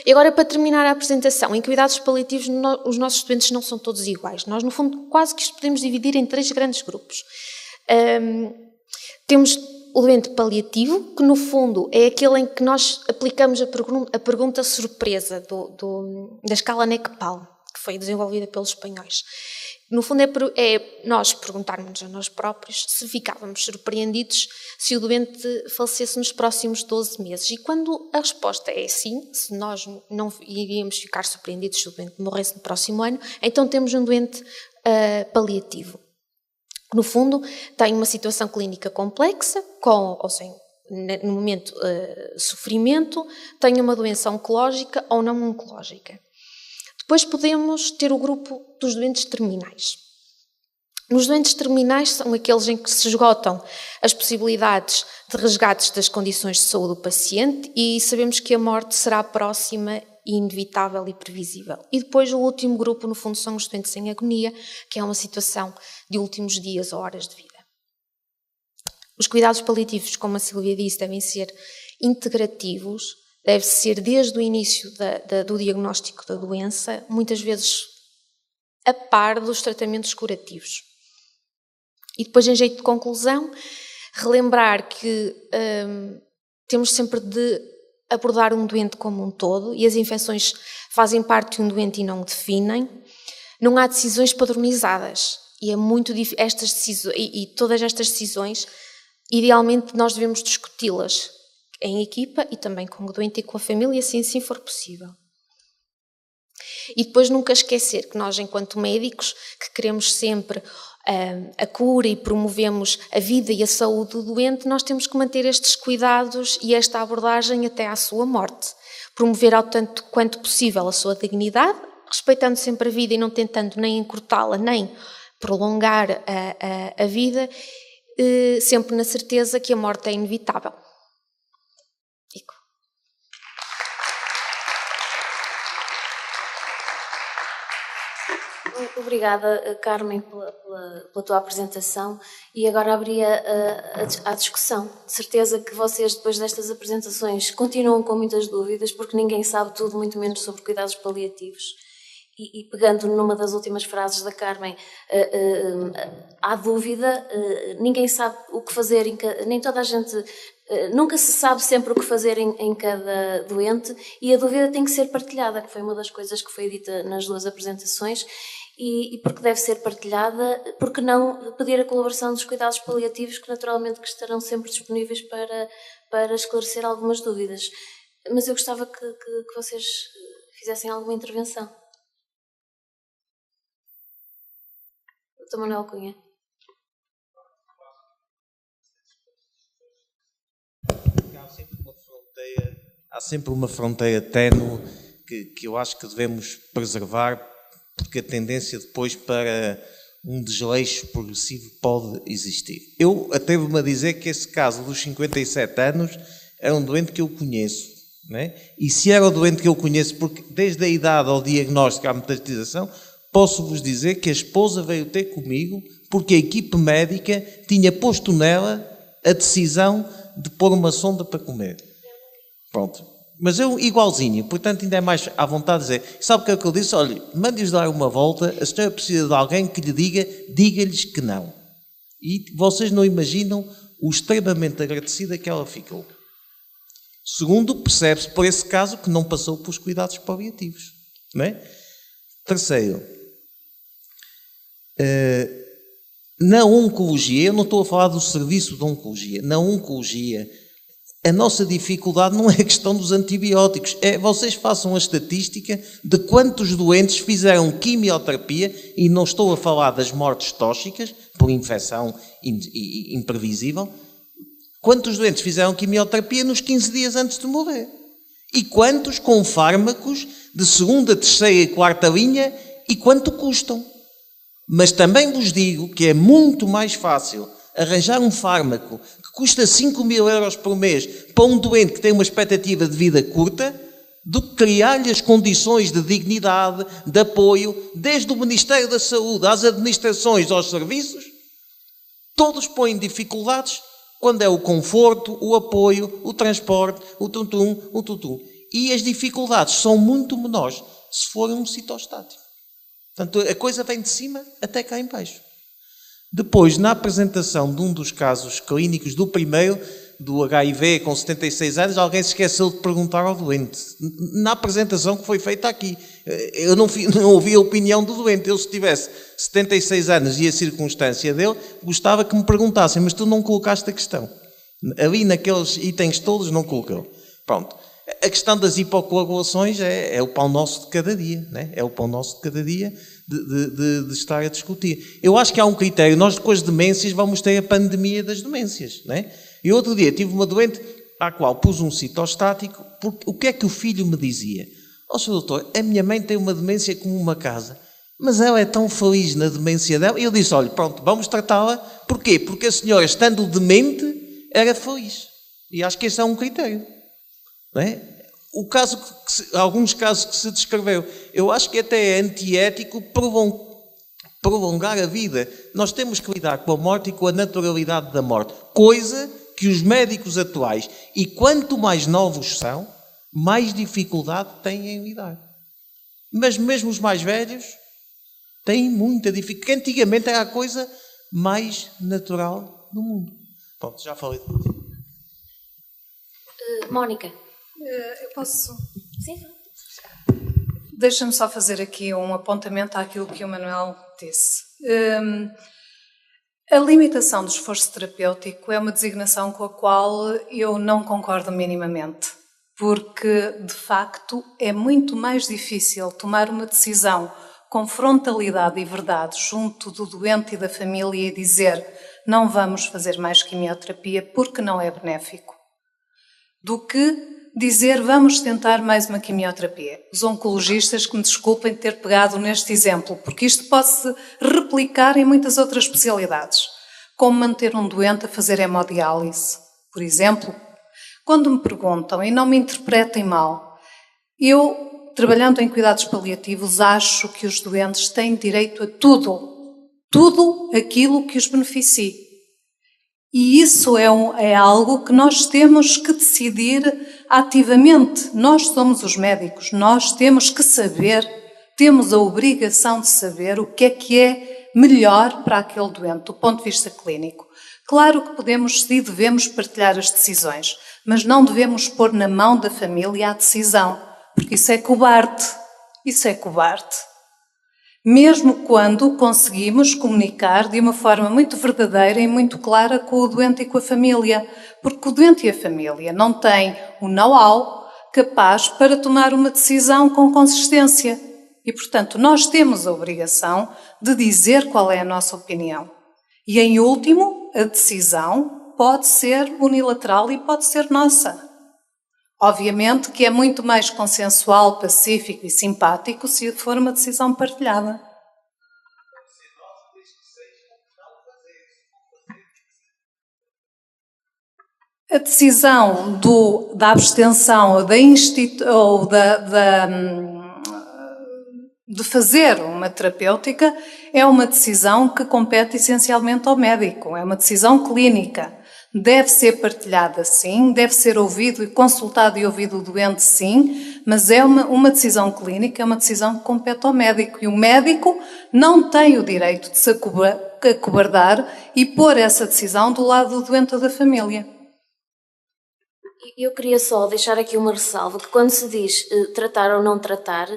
E agora, para terminar a apresentação, em cuidados paliativos os nossos doentes não são todos iguais. Nós, no fundo, quase que isto podemos dividir em 3 grandes grupos. Temos o doente paliativo, que no fundo é aquele em que nós aplicamos a pergunta surpresa da escala NECPAL, que foi desenvolvida pelos espanhóis. No fundo é nós perguntarmos a nós próprios se ficávamos surpreendidos se o doente falecesse nos próximos 12 meses. E quando a resposta é sim, se nós não iríamos ficar surpreendidos se o doente morresse no próximo ano, então temos um doente paliativo. No fundo, tem uma situação clínica complexa, com ou sem, no momento, sofrimento, tem uma doença oncológica ou não oncológica. Depois podemos ter o grupo dos doentes terminais. Nos doentes terminais são aqueles em que se esgotam as possibilidades de resgates das condições de saúde do paciente e sabemos que a morte será próxima, inevitável e previsível. E depois o último grupo, no fundo, são os doentes em agonia, que é uma situação de últimos dias ou horas de vida. Os cuidados paliativos, como a Sílvia disse, devem ser integrativos, deve ser desde o início do diagnóstico da doença, muitas vezes a par dos tratamentos curativos. E depois, em jeito de conclusão, relembrar que temos sempre de abordar um doente como um todo e as infecções fazem parte de um doente e não o definem. Não há decisões padronizadas e é muito difícil estas decisões, e todas estas decisões, idealmente nós devemos discuti-las em equipa e também com o doente e com a família, se assim for possível. E depois nunca esquecer que nós, enquanto médicos, que queremos sempre a cura e promovemos a vida e a saúde do doente, nós temos que manter estes cuidados e esta abordagem até à sua morte. Promover ao tanto quanto possível a sua dignidade, respeitando sempre a vida e não tentando nem encurtá-la, nem prolongar a vida, sempre na certeza que a morte é inevitável. Obrigada, Carmen, pela tua apresentação, e agora abria a discussão. De certeza que vocês, depois destas apresentações, continuam com muitas dúvidas, porque ninguém sabe tudo, muito menos sobre cuidados paliativos. E pegando numa das últimas frases da Carmen, há dúvida, ninguém sabe o que fazer, nem toda a gente, nunca se sabe sempre o que fazer em cada doente, e a dúvida tem que ser partilhada, que foi uma das coisas que foi dita nas 2 apresentações, e porque deve ser partilhada, porque não pedir a colaboração dos cuidados paliativos, que naturalmente que estarão sempre disponíveis para esclarecer algumas dúvidas. Mas eu gostava que vocês fizessem alguma intervenção. Dr. Manuel Cunha. Há sempre uma fronteira ténue que eu acho que devemos preservar, porque a tendência depois para um desleixo progressivo pode existir. Eu atrevo-me a dizer que esse caso dos 57 anos é um doente que eu conheço, não é? E se era o doente que eu conheço, porque desde a idade ao diagnóstico à metastatização, posso-vos dizer que a esposa veio ter comigo porque a equipe médica tinha posto nela a decisão de pôr uma sonda para comer. Pronto. Mas eu igualzinho, portanto ainda é mais à vontade de dizer. Sabe o que é que eu disse? Olha, mande-lhes dar uma volta, a senhora precisa de alguém que lhe diga-lhes que não. E vocês não imaginam o extremamente agradecida que ela ficou. Segundo, percebe-se por esse caso que não passou pelos cuidados paliativos. Não é? Terceiro, na oncologia, eu não estou a falar do serviço de oncologia, na oncologia, A nossa dificuldade não é a questão dos antibióticos, é vocês façam a estatística de quantos doentes fizeram quimioterapia, e não estou a falar das mortes tóxicas, por infecção imprevisível, quantos doentes fizeram quimioterapia nos 15 dias antes de morrer? E quantos com fármacos de segunda, terceira e quarta linha, e quanto custam? Mas também vos digo que é muito mais fácil arranjar um fármaco que custa 5.000 euros por mês para um doente que tem uma expectativa de vida curta, do que criar-lhe as condições de dignidade, de apoio, desde o Ministério da Saúde às administrações, aos serviços. Todos põem dificuldades quando é o conforto, o apoio, o transporte, o tutum. E as dificuldades são muito menores se for um citostático. Portanto, a coisa vem de cima até cá em baixo. Depois, na apresentação de um dos casos clínicos, do primeiro, do HIV com 76 anos, alguém se esqueceu de perguntar ao doente. Na apresentação que foi feita aqui. Eu não ouvi a opinião do doente. Eu, se tivesse 76 anos e a circunstância dele, gostava que me perguntassem, mas tu não colocaste a questão. Ali naqueles itens todos não colocou. Pronto. A questão das hipocoagulações é o pão nosso de cada dia, né? É o pão nosso de cada dia de estar a discutir. Eu acho que há um critério. Nós, com as demências, vamos ter a pandemia das demências, né? E outro dia tive uma doente à qual pus um citostático, porque o que é que o filho me dizia? Ó, Sr. Doutor, a minha mãe tem uma demência como uma casa, mas ela é tão feliz na demência dela. E eu disse, olha, pronto, vamos tratá-la. Porquê? Porque a senhora, estando demente, era feliz. E acho que esse é um critério. Não é? Alguns casos que se descreveu, eu acho que até é antiético prolongar a vida. Nós temos que lidar com a morte e com a naturalidade da morte, coisa que os médicos atuais, e quanto mais novos são, mais dificuldade têm em lidar. Mas mesmo os mais velhos têm muita dificuldade, porque antigamente era a coisa mais natural do mundo. Pronto, já falei. Mónica. Eu posso? Sim. Deixa-me só fazer aqui um apontamento àquilo que o Manuel disse. A limitação do esforço terapêutico é uma designação com a qual eu não concordo minimamente, porque, de facto, é muito mais difícil tomar uma decisão com frontalidade e verdade junto do doente e da família e dizer não vamos fazer mais quimioterapia porque não é benéfico, do que dizer vamos tentar mais uma quimioterapia. Os oncologistas que me desculpem de ter pegado neste exemplo, porque isto pode-se replicar em muitas outras especialidades, como manter um doente a fazer hemodiálise, por exemplo. Quando me perguntam, e não me interpretem mal, eu, trabalhando em cuidados paliativos, acho que os doentes têm direito a tudo aquilo que os beneficie. E isso é algo que nós temos que decidir ativamente. Nós somos os médicos, nós temos que saber, temos a obrigação de saber o que é melhor para aquele doente, do ponto de vista clínico. Claro que podemos e devemos partilhar as decisões, mas não devemos pôr na mão da família a decisão, porque isso é cobarde. Isso é cobarde. Mesmo quando conseguimos comunicar de uma forma muito verdadeira e muito clara com o doente e com a família, porque o doente e a família não têm o know-how capaz para tomar uma decisão com consistência. E, portanto, nós temos a obrigação de dizer qual é a nossa opinião. E, em último, a decisão pode ser unilateral e pode ser nossa. Obviamente que é muito mais consensual, pacífico e simpático se for uma decisão partilhada. A decisão da abstenção ou de fazer uma terapêutica é uma decisão que compete essencialmente ao médico, é uma decisão clínica. Deve ser partilhada, sim, deve ser ouvido e consultado e ouvido o doente, sim, mas é uma decisão clínica, é uma decisão que compete ao médico. E o médico não tem o direito de se acobardar e pôr essa decisão do lado do doente ou da família. Eu queria só deixar aqui uma ressalva, que quando se diz tratar ou não tratar,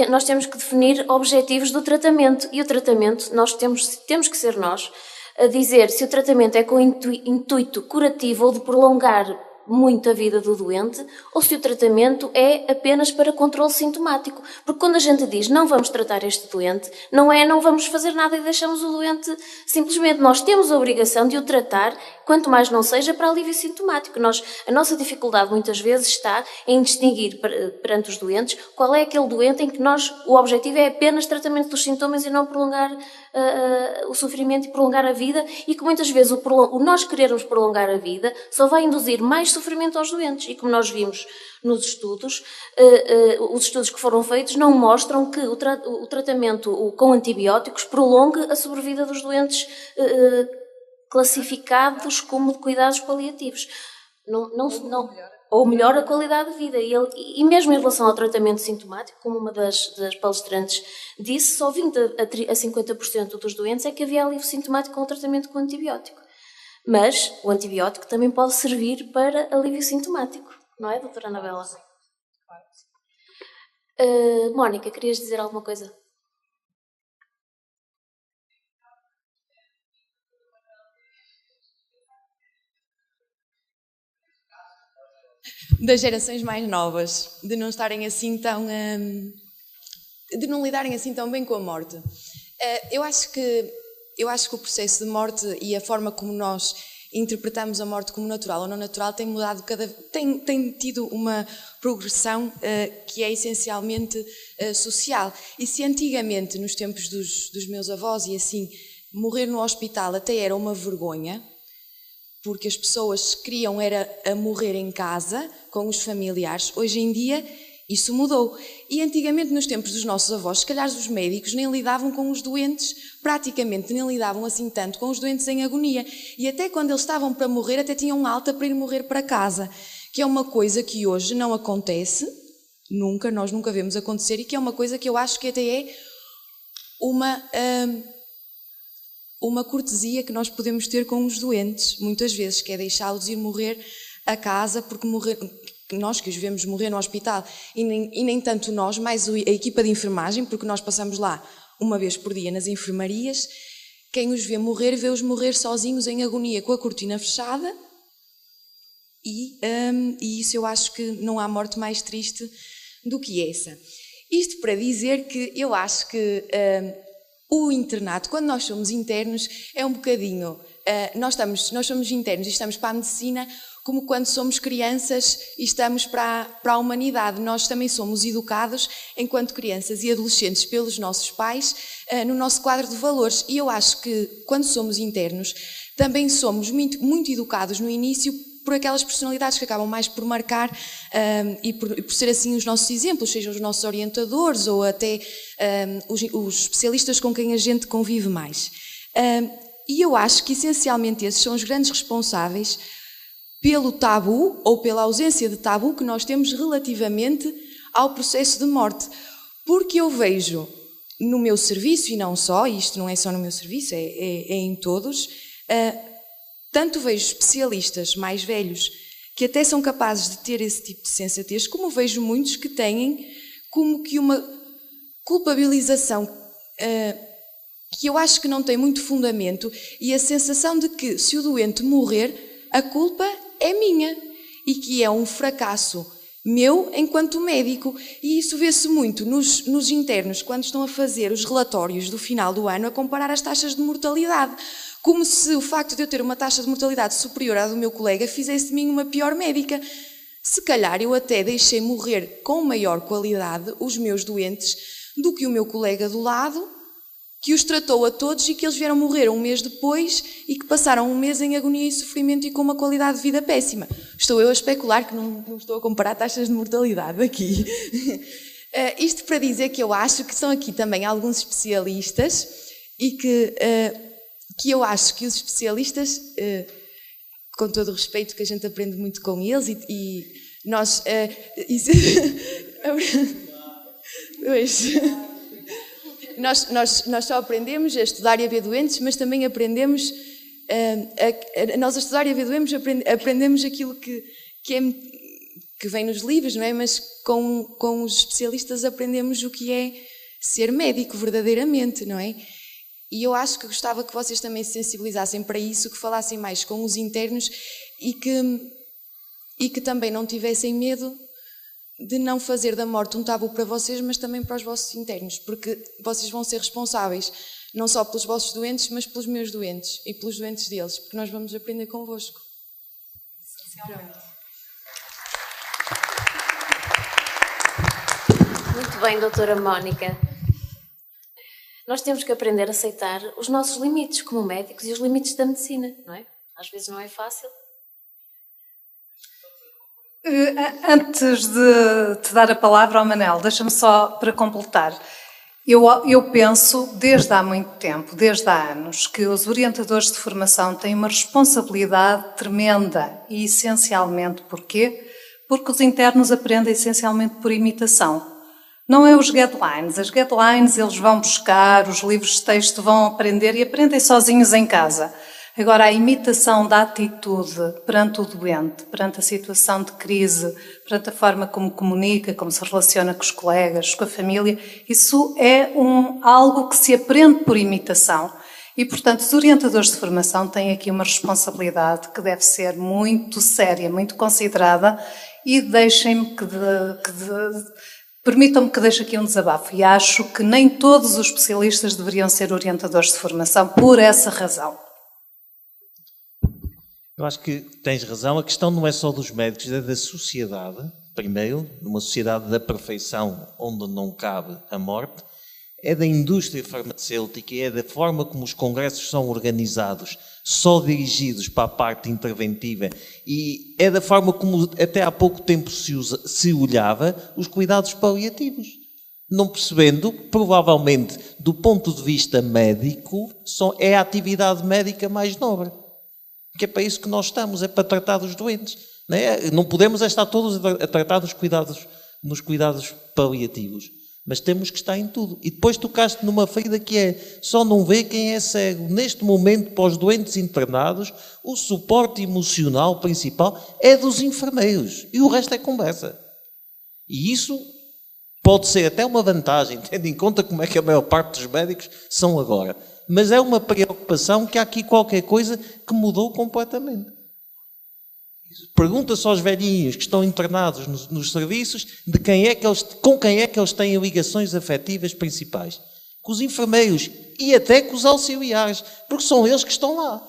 nós temos que definir objetivos do tratamento. E o tratamento, nós temos que ser nós a dizer se o tratamento é com intuito curativo ou de prolongar muito a vida do doente ou se o tratamento é apenas para controle sintomático. Porque quando a gente diz não vamos tratar este doente, não é não vamos fazer nada e deixamos o doente simplesmente. Nós temos a obrigação de o tratar, quanto mais não seja para alívio sintomático. A nossa dificuldade muitas vezes está em distinguir perante os doentes qual é aquele doente em que o objetivo é apenas tratamento dos sintomas e não prolongar o sofrimento e prolongar a vida, e que muitas vezes o nós querermos prolongar a vida só vai induzir mais sofrimento aos doentes. E como nós vimos nos estudos, os estudos que foram feitos não mostram que o tratamento com antibióticos prolongue a sobrevida dos doentes classificados como de cuidados paliativos. Ou melhora a qualidade de vida. E mesmo em relação ao tratamento sintomático, como uma das palestrantes disse, só 20% a 50% dos doentes é que havia alívio sintomático com o tratamento com antibiótico. Mas o antibiótico também pode servir para alívio sintomático, não é, doutora Anabela? Mónica, querias dizer alguma coisa? Das gerações mais novas, de não estarem assim tão... de não lidarem assim tão bem com a morte. Eu acho que o processo de morte e a forma como nós interpretamos a morte como natural ou não natural tem mudado tem tido uma progressão que é essencialmente social. E se antigamente, nos tempos dos meus avós e assim, morrer no hospital até era uma vergonha, porque as pessoas queriam era a morrer em casa, com os familiares. Hoje em dia isso mudou. E antigamente, nos tempos dos nossos avós, se calhar os médicos nem lidavam com os doentes, praticamente nem lidavam assim tanto com os doentes em agonia. E até quando eles estavam para morrer, até tinham alta para ir morrer para casa, que é uma coisa que hoje não acontece, nós nunca vemos acontecer, e que é uma coisa que eu acho que até é uma cortesia que nós podemos ter com os doentes, muitas vezes, que é deixá-los ir morrer a casa, porque nós que os vemos morrer no hospital, e nem tanto nós, mais a equipa de enfermagem, porque nós passamos lá uma vez por dia nas enfermarias, quem os vê-os morrer sozinhos em agonia, com a cortina fechada, e isso eu acho que não há morte mais triste do que essa. Isto para dizer que eu acho que o internato, quando nós somos internos, é um bocadinho... Nós somos internos e estamos para a medicina como quando somos crianças e estamos para a humanidade. Nós também somos educados, enquanto crianças e adolescentes, pelos nossos pais, no nosso quadro de valores. E eu acho que, quando somos internos, também somos muito, muito educados no início por aquelas personalidades que acabam mais por marcar e por ser assim os nossos exemplos, sejam os nossos orientadores ou até os especialistas com quem a gente convive mais. E eu acho que essencialmente esses são os grandes responsáveis pelo tabu ou pela ausência de tabu que nós temos relativamente ao processo de morte. Porque eu vejo no meu serviço, e não só, isto não é só no meu serviço, é em todos, tanto vejo especialistas mais velhos que até são capazes de ter esse tipo de sensatez, como vejo muitos que têm como que uma culpabilização que eu acho que não tem muito fundamento, e a sensação de que se o doente morrer, a culpa é minha e que é um fracasso meu enquanto médico. E isso vê-se muito nos internos, quando estão a fazer os relatórios do final do ano, a comparar as taxas de mortalidade, como se o facto de eu ter uma taxa de mortalidade superior à do meu colega fizesse de mim uma pior médica. Se calhar eu até deixei morrer com maior qualidade os meus doentes do que o meu colega do lado, que os tratou a todos e que eles vieram morrer um mês depois e que passaram um mês em agonia e sofrimento e com uma qualidade de vida péssima. Estou eu a especular, que não estou a comparar taxas de mortalidade aqui. Isto para dizer que eu acho que são aqui também alguns especialistas e que eu acho que os especialistas, com todo o respeito, que a gente aprende muito com eles e nós... Nós só aprendemos a estudar e a ver doentes, mas também aprendemos, nós a estudar e a ver doentes aprendemos aquilo que vem nos livros, não é? Mas com os especialistas aprendemos o que é ser médico verdadeiramente, não é? E eu acho que gostava que vocês também se sensibilizassem para isso, que falassem mais com os internos e e que também não tivessem medo de não fazer da morte um tabu para vocês, mas também para os vossos internos, porque vocês vão ser responsáveis não só pelos vossos doentes, mas pelos meus doentes e pelos doentes deles, porque nós vamos aprender convosco. Muito bem, doutora Mónica. Nós temos que aprender a aceitar os nossos limites como médicos e os limites da medicina, não é? Às vezes não é fácil. Antes de te dar a palavra ao Manel, deixa-me só para completar. Eu penso, desde há muito tempo, desde há anos, que os orientadores de formação têm uma responsabilidade tremenda e essencialmente porquê? Porque os internos aprendem essencialmente por imitação. Não é os guidelines. As guidelines eles vão buscar, os livros de texto vão aprender e aprendem sozinhos em casa. Agora, a imitação da atitude perante o doente, perante a situação de crise, perante a forma como comunica, como se relaciona com os colegas, com a família, isso é algo que se aprende por imitação. E, portanto, os orientadores de formação têm aqui uma responsabilidade que deve ser muito séria, muito considerada e permitam-me que deixe aqui um desabafo. E acho que nem todos os especialistas deveriam ser orientadores de formação por essa razão. Eu acho que tens razão. A questão não é só dos médicos, é da sociedade. Primeiro, numa sociedade da perfeição onde não cabe a morte, é da indústria farmacêutica, é da forma como os congressos são organizados, só dirigidos para a parte interventiva, e é da forma como até há pouco tempo se olhava os cuidados paliativos. Não percebendo, provavelmente, do ponto de vista médico, é a atividade médica mais nobre. Que é para isso que nós estamos, é para tratar dos doentes. Não é? Não podemos estar todos a tratar nos cuidados paliativos, mas temos que estar em tudo. E depois tocaste numa ferida que é, só não vê quem é cego. Neste momento, para os doentes internados, o suporte emocional principal é dos enfermeiros, e o resto é conversa. E isso pode ser até uma vantagem, tendo em conta como é que a maior parte dos médicos são agora. Mas é uma preocupação que há aqui qualquer coisa que mudou completamente. Pergunta-se aos velhinhos que estão internados nos serviços com quem é que eles têm ligações afetivas principais. Com os enfermeiros e até com os auxiliares, porque são eles que estão lá.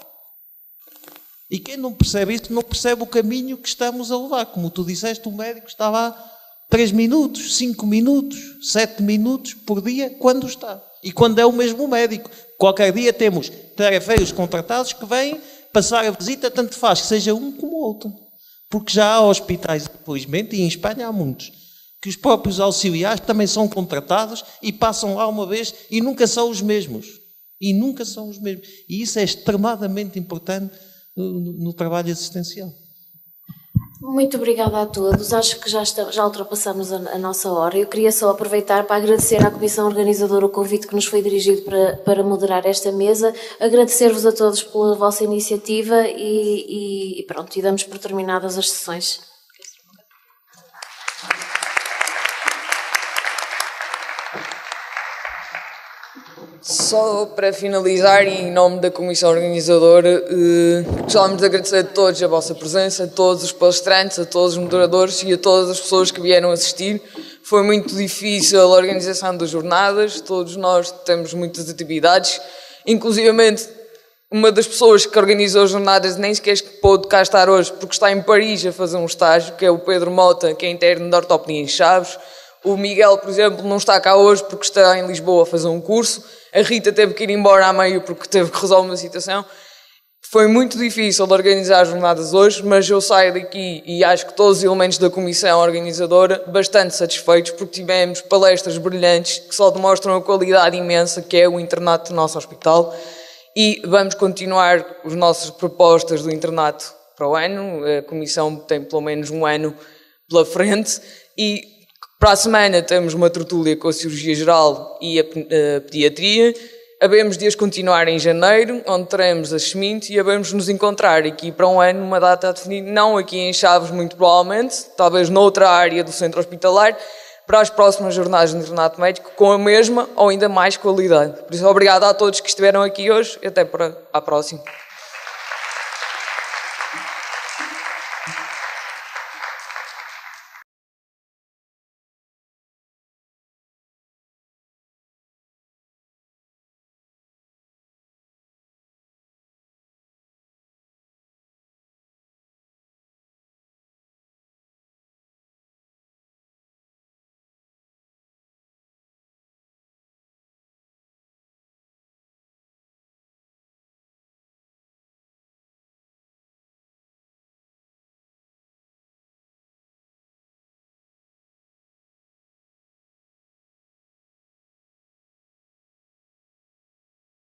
E quem não percebe isto não percebe o caminho que estamos a levar. Como tu disseste, o médico está lá 3 minutos, 5 minutos, 7 minutos por dia, quando está. E quando é o mesmo médico. Qualquer dia temos tarefeiros contratados que vêm passar a visita, tanto faz que seja um como o outro. Porque já há hospitais, infelizmente, e em Espanha há muitos, que os próprios auxiliares também são contratados e passam lá uma vez e nunca são os mesmos. E nunca são os mesmos. E isso é extremadamente importante no trabalho assistencial. Muito obrigada a todos. Acho que já ultrapassamos a nossa hora. Eu queria só aproveitar para agradecer à Comissão Organizadora o convite que nos foi dirigido para moderar esta mesa. Agradecer-vos a todos pela vossa iniciativa e pronto, e damos por terminadas as sessões. Só para finalizar, e em nome da Comissão Organizadora, gostávamos de agradecer a todos a vossa presença, a todos os palestrantes, a todos os moderadores e a todas as pessoas que vieram assistir. Foi muito difícil a organização das jornadas, todos nós temos muitas atividades, inclusivamente uma das pessoas que organizou as jornadas nem sequer pôde cá estar hoje porque está em Paris a fazer um estágio, que é o Pedro Mota, que é interno de ortopedia em Chaves. O Miguel, por exemplo, não está cá hoje porque está em Lisboa a fazer um curso. A Rita teve que ir embora a meio porque teve que resolver uma situação. Foi muito difícil de organizar as jornadas hoje, mas eu saio daqui e acho que todos os elementos da comissão organizadora bastante satisfeitos porque tivemos palestras brilhantes que só demonstram a qualidade imensa que é o internato do nosso hospital e vamos continuar as nossas propostas do internato para o ano. A comissão tem pelo menos um ano pela frente e para a semana temos uma tertúlia com a cirurgia geral e a pediatria. Havemos de as continuar em janeiro, onde teremos a SEMINT e havemos nos encontrar aqui para um ano, uma data a definir, não aqui em Chaves muito provavelmente, talvez noutra área do centro hospitalar, para as próximas jornadas de internato médico com a mesma ou ainda mais qualidade. Por isso, obrigado a todos que estiveram aqui hoje e até para a próxima.